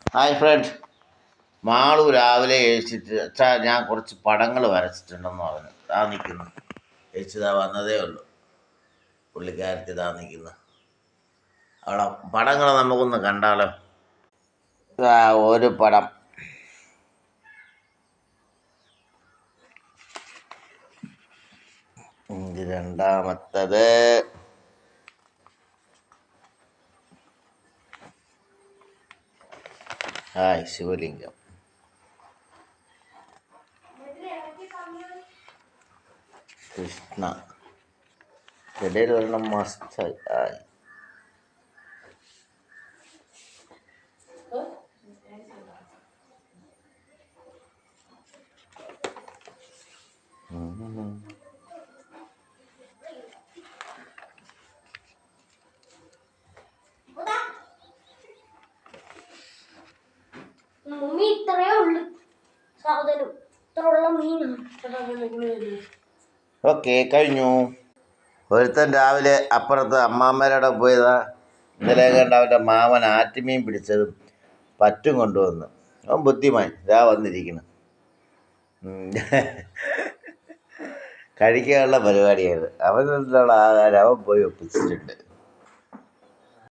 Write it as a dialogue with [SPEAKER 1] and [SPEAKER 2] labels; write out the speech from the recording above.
[SPEAKER 1] Hi front. Malu രാവിലെ എഴുതിച്ചിട്ട് അച്ഛാ ഞാൻ കുറച്ച് പടങ്ങൾ വരച്ചിട്ടുണ്ടെന്ന് പറഞ്ഞു. നിൽക്കുന്നു. എഴുതിച്ചതാ വന്നതേ ഉള്ളൂ. പുള്ളിക്കാരത്തി നിൽക്കുന്നു. അവിടെ പടങ്ങൾ നമുക്കൊന്ന് കണ്ടാലോ? ഒരു പടം. ഇത് രണ്ടാമത്തത്. ഹായ് ശിവലിംഗം. കൃഷ്ണ ഇടയിൽ ഒരെണ്ണം മസ്റ്റായി. ഹായ് ഓക്കെ കഴിഞ്ഞു. ഒരുത്തൻ രാവിലെ അപ്പുറത്ത് അമ്മാമ്മേരുടെ പോയതാ. ഇന്നലെ കണ്ട അവൻ്റെ മാമൻ ആറ്റുമീൻ പിടിച്ചതും പറ്റും കൊണ്ടുവന്നു. അവൻ ബുദ്ധിമാൻ വന്നിരിക്കണം. കഴിക്കാനുള്ള പരിപാടിയാണ്. അവനുള്ള ആഹാരം അവൻ പോയി ഒപ്പിച്ചിട്ടുണ്ട്.